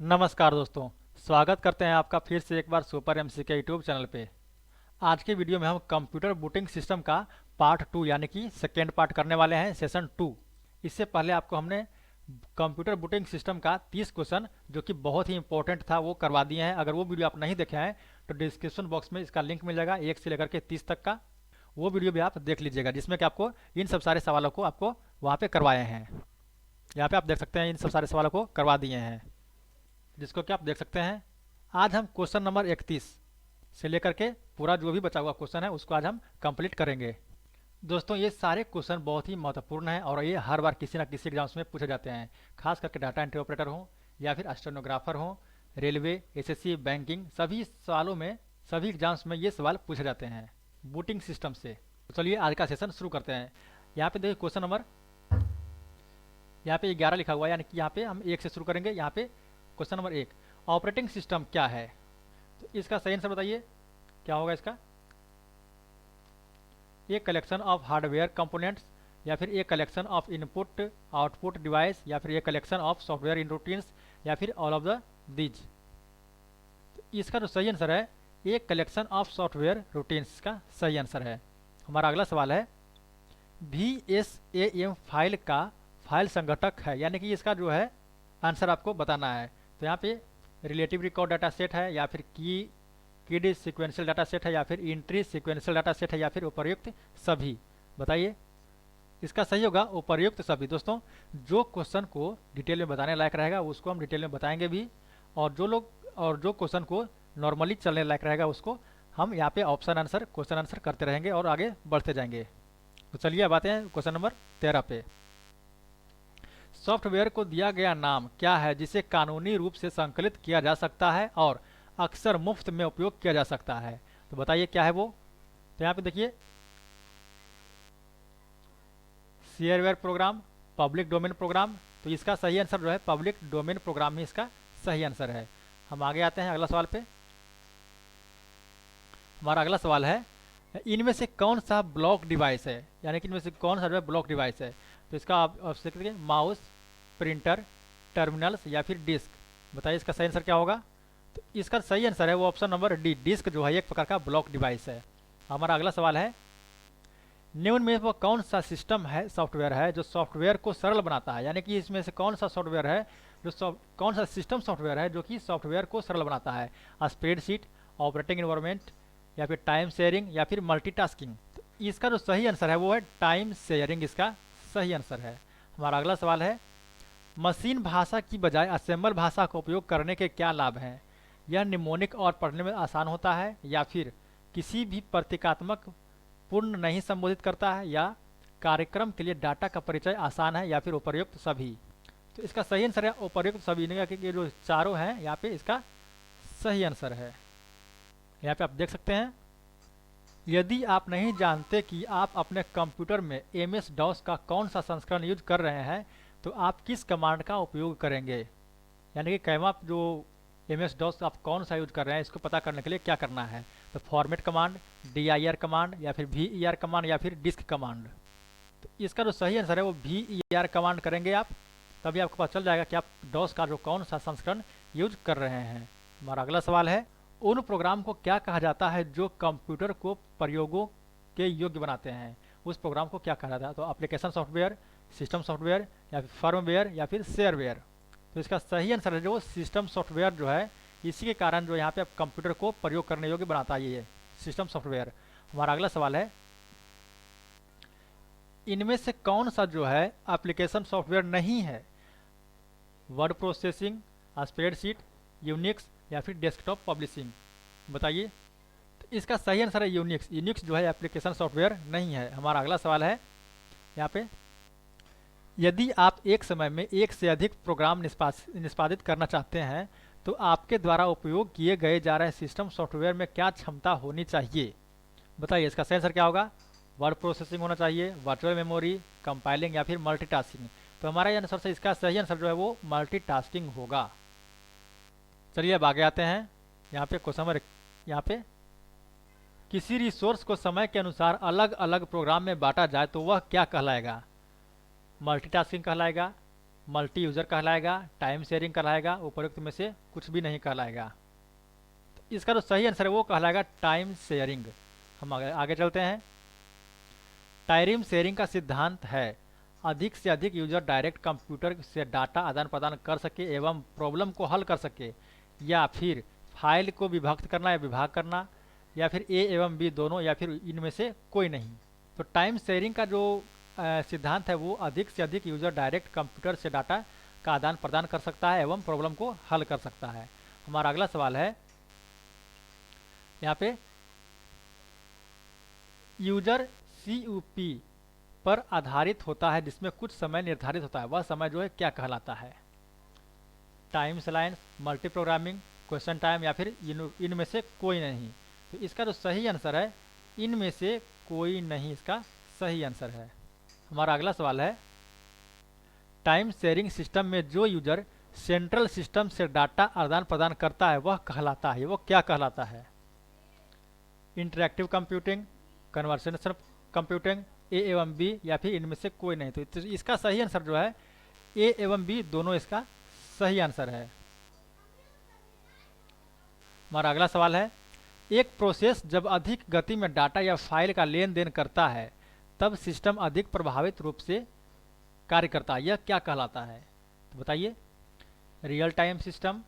नमस्कार दोस्तों, स्वागत करते हैं आपका फिर से एक बार सुपर एमसी के यूट्यूब चैनल पे। आज के वीडियो में हम कंप्यूटर बूटिंग सिस्टम का पार्ट 2 यानी कि सेकेंड पार्ट करने वाले हैं, सेशन 2। इससे पहले आपको हमने कंप्यूटर बूटिंग सिस्टम का 30 क्वेश्चन जो कि बहुत ही इंपॉर्टेंट था वो करवा दिए हैं। अगर वो वीडियो आप नहीं देखे हैं तो डिस्क्रिप्शन बॉक्स में इसका लिंक मिल जाएगा, 1 से लेकर के 30 तक का। वो वीडियो भी आप देख लीजिएगा जिसमें कि आपको इन सब सारे सवालों को आपको वहाँ पे करवाए हैं। यहाँ पे आप देख सकते हैं इन सब सारे सवालों को करवा दिए हैं, जिसको कि आप देख सकते हैं। आज हम क्वेश्चन नंबर 31 से लेकर के पूरा जो भी बचा हुआ क्वेश्चन है उसको आज हम कंप्लीट करेंगे। दोस्तों ये सारे क्वेश्चन बहुत ही महत्वपूर्ण हैं और ये हर बार किसी ना किसी एग्जाम्स में पूछे जाते हैं, खास करके डाटा एंट्री ऑपरेटर हो या फिर स्टेनोग्राफर हो, रेलवे, एसएससी, बैंकिंग, सभी सवालों में, सभी एग्जाम्स में ये सवाल पूछे जाते हैं बूटिंग सिस्टम से। तो चलिए आज का सेशन शुरू करते हैं। यहाँ पे देखिए क्वेश्चन नंबर यहाँ पे 11 लिखा हुआ है, यानी कि यहाँ पे हम 1 से शुरू करेंगे। यहाँ पे क्वेश्चन नंबर 1, ऑपरेटिंग सिस्टम क्या है? तो इसका सही आंसर बताइए क्या होगा इसका। एक कलेक्शन ऑफ हार्डवेयर कंपोनेंट्स, या फिर एक collection of input output device, या फिर एक collection of software in routines, या फिर ऑल ऑफ द दीज। तो इसका जो सही आंसर है एक कलेक्शन ऑफ सॉफ्टवेयर रूटीन्स का सही आंसर है। हमारा अगला सवाल है VSAM फाइल का फाइल संगठक है, यानी कि इसका जो है आंसर आपको बताना है। तो यहाँ पे रिलेटिव रिकॉर्ड डाटा सेट है, या फिर कीड सीक्वेंशियल डाटा सेट है, या फिर इंट्री सीक्वेंशियल डाटा सेट है, या फिर उपर्युक्त सभी। बताइए इसका सही होगा उपर्युक्त सभी। दोस्तों जो क्वेश्चन को डिटेल में बताने लायक रहेगा उसको हम डिटेल में बताएंगे भी, और जो क्वेश्चन को नॉर्मली चलने लायक रहेगा उसको हम यहाँ पे ऑप्शन आंसर क्वेश्चन आंसर करते रहेंगे और आगे बढ़ते जाएंगे। तो चलिए अब आते हैं क्वेश्चन नंबर 13 पे। सॉफ्टवेयर को दिया गया नाम क्या है जिसे कानूनी रूप से संकलित किया जा सकता है और अक्सर मुफ्त में उपयोग किया जा सकता है? तो बताइए क्या है वो। तो यहाँ पे देखिए shareware program, public domain program. तो इसका सही आंसर जो है पब्लिक डोमेन प्रोग्राम ही इसका सही आंसर है। हम आगे आते हैं अगला सवाल पे। हमारा अगला सवाल है इनमें से कौन सा ब्लॉक डिवाइस है, यानी कि इनमें से कौन सा जो है ब्लॉक डिवाइस है? तो इसका आप देखिए माउस, प्रिंटर, टर्मिनल्स, या फिर डिस्क। बताइए इसका सही आंसर क्या होगा। तो इसका सही आंसर है वो ऑप्शन नंबर डी, डिस्क जो है एक प्रकार का ब्लॉक डिवाइस है। हमारा अगला सवाल है निम्न में वो कौन सा सिस्टम है, सॉफ्टवेयर है जो सॉफ्टवेयर को सरल बनाता है, यानी कि इसमें से कौन सा सॉफ्टवेयर है जो कौन सा सिस्टम सॉफ्टवेयर है जो कि सॉफ्टवेयर को सरल बनाता है? स्प्रेडशीट, ऑपरेटिंग एनवायरनमेंट, या फिर टाइम शेयरिंग, या फिर मल्टीटास्किंग। तो इसका जो सही आंसर है वो है टाइम शेयरिंग, इसका सही आंसर है। हमारा अगला सवाल है मशीन भाषा की बजाय असेंबल भाषा का उपयोग करने के क्या लाभ हैं? यह निमोनिक और पढ़ने में आसान होता है, या फिर किसी भी प्रतीकात्मक पूर्ण नहीं संबोधित करता है, या कार्यक्रम के लिए डाटा का परिचय आसान है, या फिर उपर्युक्त सभी। तो इसका सही आंसर है उपर्युक्त सभी। ये जो चारों हैं यहाँ पे इसका सही आंसर है। यहाँ पे आप देख सकते हैं यदि आप नहीं जानते कि आप अपने कंप्यूटर में MS DOS का कौन सा संस्करण यूज कर रहे हैं तो आप किस कमांड का उपयोग करेंगे, यानी कि कैम आप जो MS DOS आप कौन सा यूज कर रहे हैं इसको पता करने के लिए क्या करना है? तो फॉर्मेट कमांड, dir कमांड, या फिर ver कमांड, या फिर डिस्क कमांड। तो इसका जो सही आंसर है वो ver कमांड करेंगे आप, तभी आपको पता चल जाएगा कि आप DOS का जो कौन सा संस्करण यूज कर रहे हैं। हमारा अगला सवाल है उन प्रोग्राम को क्या कहा जाता है जो कंप्यूटर को प्रयोगों के योग्य बनाते हैं? उस प्रोग्राम को क्या कहा जाता है? तो एप्लीकेशन सॉफ्टवेयर, सिस्टम सॉफ्टवेयर, या फिर फर्मवेयर, या फिर शेयरवेयर। तो इसका सही आंसर है जो सिस्टम सॉफ्टवेयर जो है, इसी के कारण जो यहाँ पे आप कंप्यूटर को प्रयोग करने योग्य बनाता है ये सिस्टम सॉफ्टवेयर। हमारा अगला सवाल है इनमें से कौन सा जो है एप्लीकेशन सॉफ्टवेयर नहीं है? वर्ड प्रोसेसिंग, स्प्रेडशीट, यूनिक्स, या फिर डेस्कटॉप पब्लिशिंग। बताइए। तो इसका सही आंसर है यूनिक्स। यूनिक्स जो है एप्लीकेशन सॉफ्टवेयर नहीं है। हमारा अगला सवाल है यहाँ पे यदि आप एक समय में एक से अधिक प्रोग्राम निष्पादित करना चाहते हैं तो आपके द्वारा उपयोग किए गए जा रहे सिस्टम सॉफ्टवेयर में क्या क्षमता होनी चाहिए? बताइए इसका सही आंसर क्या होगा। वर्ड प्रोसेसिंग होना चाहिए, वर्चुअल मेमोरी, कंपाइलिंग, या फिर मल्टीटास्किंग। तो हमारा आंसर से इसका सही आंसर जो है वो मल्टीटास्किंग होगा। चलिए अब आगे आते हैं। यहाँ पे क्वेश्चन नंबर यहाँ पे किसी रिसोर्स को समय के अनुसार अलग अलग प्रोग्राम में बांटा जाए तो वह क्या कहलाएगा? मल्टीटास्किंग कहलाएगा, मल्टी यूज़र कहलाएगा, टाइम शेयरिंग कहलाएगा, उपरोक्त में से कुछ भी नहीं कहलाएगा। तो इसका जो सही आंसर है वो कहलाएगा टाइम शेयरिंग। हम आगे चलते हैं। टाइम शेयरिंग का सिद्धांत है अधिक से अधिक यूजर डायरेक्ट कंप्यूटर से डाटा आदान प्रदान कर सके एवं प्रॉब्लम को हल कर सके, या फिर फाइल को विभक्त करना या विभाग करना, या फिर ए एवं बी दोनों, या फिर इनमें से कोई नहीं। तो टाइम शेयरिंग का जो सिद्धांत है वो अधिक से अधिक यूजर डायरेक्ट कंप्यूटर से डाटा का आदान प्रदान कर सकता है एवं प्रॉब्लम को हल कर सकता है। हमारा अगला सवाल है यहाँ पे, यूजर CUP पर आधारित होता है जिसमें कुछ समय निर्धारित होता है, वह समय जो है क्या कहलाता है? Time slice, multi programming, question time, या फिर इनमें से कोई नहीं। तो इसका जो सही आंसर है इनमें से कोई नहीं, इसका सही आंसर है। हमारा अगला सवाल है, टाइम शेयरिंग सिस्टम में जो यूजर सेंट्रल सिस्टम से डाटा आदान प्रदान करता है वह कहलाता है, वो क्या कहलाता है? इंटरैक्टिव कंप्यूटिंग, कन्वर्सेशनल कंप्यूटिंग, ए एवं बी, या फिर इनमें से कोई नहीं। तो इसका सही आंसर जो है ए एवं बी दोनों इसका सही आंसर है। हमारा अगला सवाल है, एक प्रोसेस जब अधिक गति में डाटा या फाइल का लेन देन करता है तब सिस्टम अधिक प्रभावित रूप से कार्य करता है, यह क्या कहलाता है? तो बताइए। Real time system,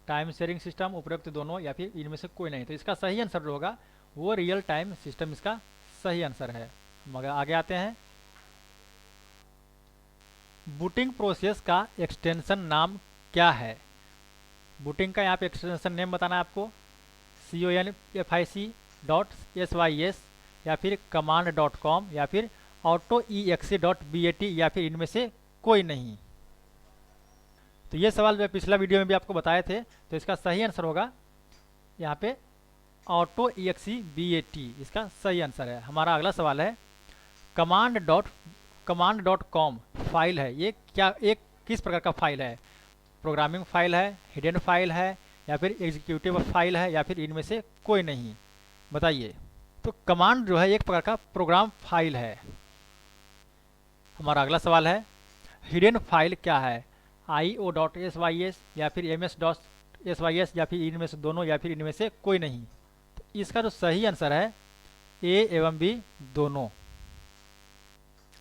time sharing system, उपरोक्त दोनों, या फिर इनमें से कोई नहीं। तो इसका सही आंसर जो होगा वो रियल टाइम सिस्टम इसका सही आंसर है। मगर आगे आते हैं, बूटिंग प्रोसेस का एक्सटेंशन नाम क्या है? बूटिंग का यहाँ पे एक्सटेंशन नेम बताना है आपको। CONFIC.SYS, या फिर command.com, या फिर autoexe.bat, या फिर इनमें से कोई नहीं। तो ये सवाल मैं पिछला वीडियो में भी आपको बताए थे, तो इसका सही आंसर होगा यहाँ पे autoexe.bat, इसका सही आंसर है। हमारा अगला सवाल है, command.com फाइल है, ये क्या, एक किस प्रकार का फाइल है? प्रोग्रामिंग फाइल है, हिडन फाइल है, या फिर एग्जीक्यूटिव फाइल है, या फिर इनमें से कोई नहीं? बताइए। तो कमांड जो है एक प्रकार का प्रोग्राम फाइल है। हमारा अगला सवाल है, हिडन फाइल क्या है? IO.SYS, या फिर MS.SYS, या फिर इनमें से दोनों, या फिर इनमें से कोई नहीं? तो इसका जो सही आंसर है ए एवं बी दोनों।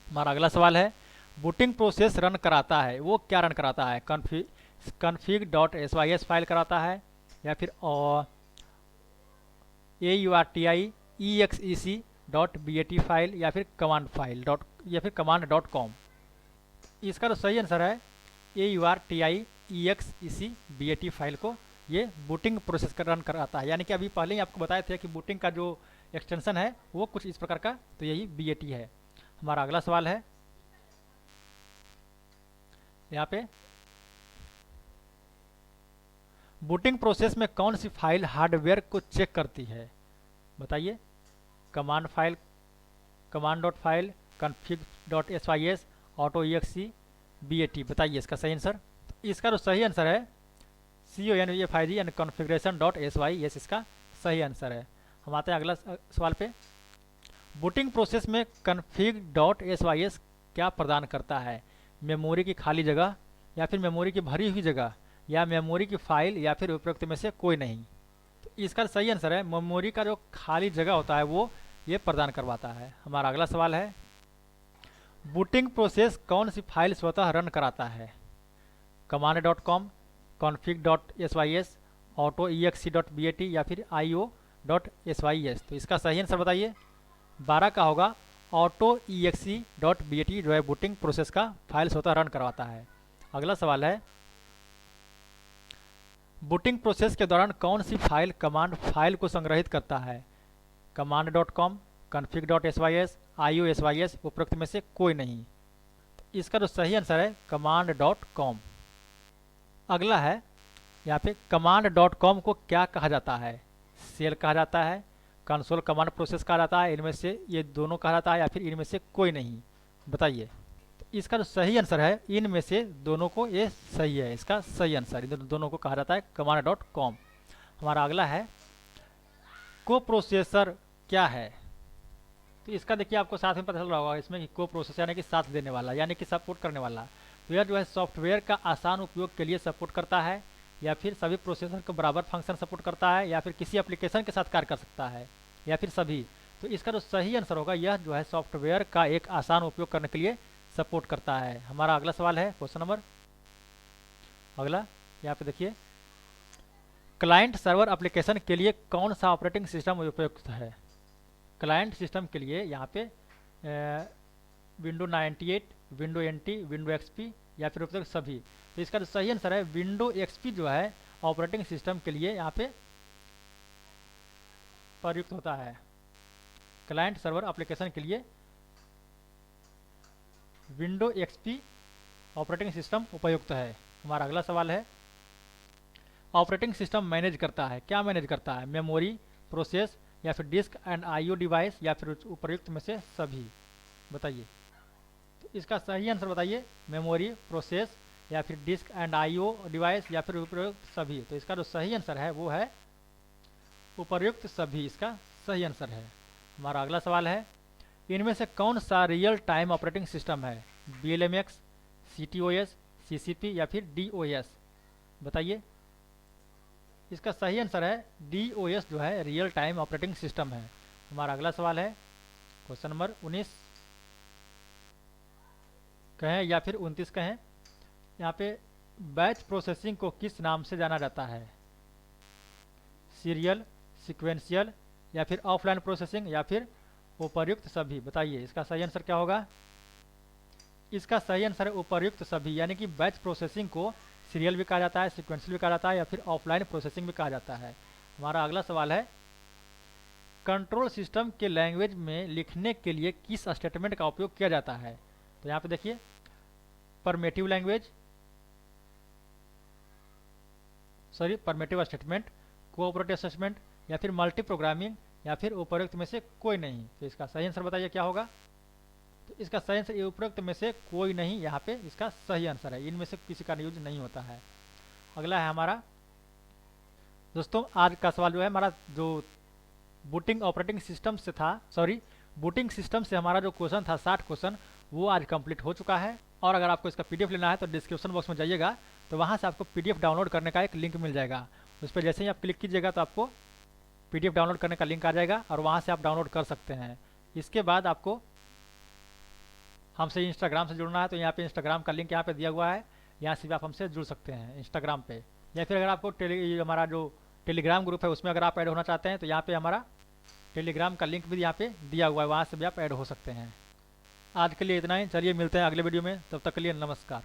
हमारा अगला सवाल है, बूटिंग प्रोसेस रन कराता है, वो क्या रन कराता है? config.sys फाइल कराता है, या फिर AURTIEXEC.bat फाइल, या फिर कमांड फाइल या फिर command.com? इसका तो सही आंसर है AURTIEXEC.bat फाइल को ये बूटिंग प्रोसेस का रन कराता है। यानी कि अभी पहले ही आपको बताए थे कि बूटिंग का जो एक्सटेंशन है वो कुछ इस प्रकार का, तो यही BAT है। हमारा अगला सवाल है यहाँ पे, बूटिंग प्रोसेस में कौन सी फाइल हार्डवेयर को चेक करती है? बताइए। Command file, command.file, config.sys, autoexe.bat, बताइए इसका सही आंसर। इसका जो सही आंसर है CONFIG एंड configuration.sys, इसका सही आंसर है। हम आते हैं अगला सवाल पे, बूटिंग प्रोसेस में config.sys क्या प्रदान करता है? मेमोरी की खाली जगह, या फिर मेमोरी की भरी हुई जगह, या मेमोरी की फाइल, या फिर उपरोक्त में से कोई नहीं? तो इसका सही आंसर है मेमोरी का जो खाली जगह होता है वो ये प्रदान करवाता है। हमारा अगला सवाल है, बूटिंग प्रोसेस कौन सी फाइल स्वतः रन कराता है? command.com, config.sys, autoexe.bat, या फिर IO.sys? तो इसका सही आंसर बताइए। 12 का होगा autoexe.bat, जो है बूटिंग प्रोसेस का फाइल स्वतः रन करवाता है। अगला सवाल है, बूटिंग प्रोसेस के दौरान कौन सी फाइल कमांड फाइल को संग्रहित करता है? command.com, config.sys, IOSYS, उपरोक्त में से कोई नहीं? इसका जो सही आंसर है command.com। अगला है यहाँ पे, command.com को क्या कहा जाता है? सेल कहा जाता है, कंसोल कमांड प्रोसेस कहा जाता है, इनमें से ये दोनों कहा जाता है, या फिर इनमें से कोई नहीं? बताइए। तो इसका जो सही आंसर है इनमें से दोनों को, ये सही है, इसका सही आंसर, इन दोनों को कहा जाता है command.com। हमारा अगला है, को प्रोसेसर क्या है? तो इसका देखिए आपको साथ में पता चल रहा होगा इसमें कि को प्रोसेसर यानी कि साथ देने वाला, यानी कि सपोर्ट करने वाला। तो यह जो है सॉफ्टवेयर का आसान उपयोग के लिए सपोर्ट करता है, या फिर सभी प्रोसेसर को बराबर फंक्शन सपोर्ट करता है, या फिर किसी एप्लीकेशन के साथ कार्य कर सकता है, या फिर सभी। तो इसका जो सही आंसर होगा यह जो है सॉफ्टवेयर का एक आसान उपयोग करने के लिए सपोर्ट करता है। हमारा अगला सवाल है क्वेश्चन नंबर अगला, यहाँ पे देखिए क्लाइंट सर्वर एप्लीकेशन के लिए कौन सा ऑपरेटिंग सिस्टम उपयुक्त है। क्लाइंट सिस्टम के लिए यहाँ पे window 98, window NT, window XP या फिर उपयुक्त सभी। तो इसका जो सही आंसर है विंडो XP जो है ऑपरेटिंग सिस्टम के लिए यहाँ पे प्रयुक्त होता है। क्लाइंट सर्वर एप्लीकेशन के लिए विंडो XP ऑपरेटिंग सिस्टम उपयुक्त है। हमारा अगला सवाल है ऑपरेटिंग सिस्टम मैनेज करता है, क्या मैनेज करता है, मेमोरी, प्रोसेस या फिर डिस्क एंड IO डिवाइस या फिर उपयुक्त में से सभी। बताइए। तो इसका सही आंसर बताइए, मेमोरी, प्रोसेस या फिर डिस्क एंड IO डिवाइस या फिर उपयुक्त सभी। तो इसका जो सही आंसर है वो है उपयुक्त सभी, इसका सही आंसर है। हमारा अगला सवाल है इनमें से कौन सा रियल टाइम ऑपरेटिंग सिस्टम है, BLMX, CTOS, CCP या फिर DOS। बताइए। इसका सही आंसर है DOS जो है रियल टाइम ऑपरेटिंग सिस्टम है। हमारा अगला सवाल है क्वेश्चन नंबर 19 कहें या फिर 29 कहें। यहाँ पे बैच प्रोसेसिंग को किस नाम से जाना जाता है, सीरियल, सीक्वेंशियल या फिर ऑफलाइन प्रोसेसिंग या फिर उपर्युक्त सभी। बताइए इसका सही आंसर क्या होगा। इसका सही आंसर है उपर्युक्त सभी, यानी कि बैच प्रोसेसिंग को सीरियल भी कहा जाता है, सीक्वेंशियल भी कहा जाता है या फिर ऑफलाइन प्रोसेसिंग भी कहा जाता है। हमारा अगला सवाल है कंट्रोल सिस्टम के लैंग्वेज में लिखने के लिए किस स्टेटमेंट का उपयोग किया जाता है। तो यहाँ पे देखिए परमेटिव लैंग्वेज, परमेटिव स्टेटमेंट, कोऑपरेटिव स्टेटमेंट या फिर मल्टी प्रोग्रामिंग या फिर उपयुक्त में से कोई नहीं। तो इसका सही आंसर बताइए क्या होगा। तो इसका सही आंसर उपयुक्त में से कोई नहीं, यहाँ पे इसका सही आंसर है, इनमें से किसी का यूज नहीं होता है। अगला है हमारा दोस्तों आज का सवाल जो है हमारा जो बूटिंग ऑपरेटिंग सिस्टम से था, बूटिंग सिस्टम से हमारा जो क्वेश्चन था 60 क्वेश्चन वो आज कंप्लीट हो चुका है। और अगर आपको इसका PDF लेना है तो डिस्क्रिप्शन बॉक्स में जाइएगा, तो वहाँ से आपको PDF डाउनलोड करने का एक लिंक मिल जाएगा। उस पर जैसे ही आप क्लिक कीजिएगा तो आपको PDF डाउनलोड करने का लिंक आ जाएगा और वहाँ से आप डाउनलोड कर सकते हैं। इसके बाद आपको हमसे इंस्टाग्राम से जुड़ना है, तो यहाँ पे इंस्टाग्राम का लिंक यहाँ पे दिया हुआ है, यहाँ से भी आप हमसे जुड़ सकते हैं इंस्टाग्राम पे। या फिर अगर आपको हमारा जो टेलीग्राम ग्रुप है उसमें अगर आप ऐड होना चाहते हैं तो यहाँ पे हमारा टेलीग्राम का लिंक भी यहाँ पे दिया हुआ है, वहाँ से भी आप ऐड हो सकते हैं। आज के लिए इतना ही, चलिए मिलते हैं अगले वीडियो में, तब तक के लिए नमस्कार।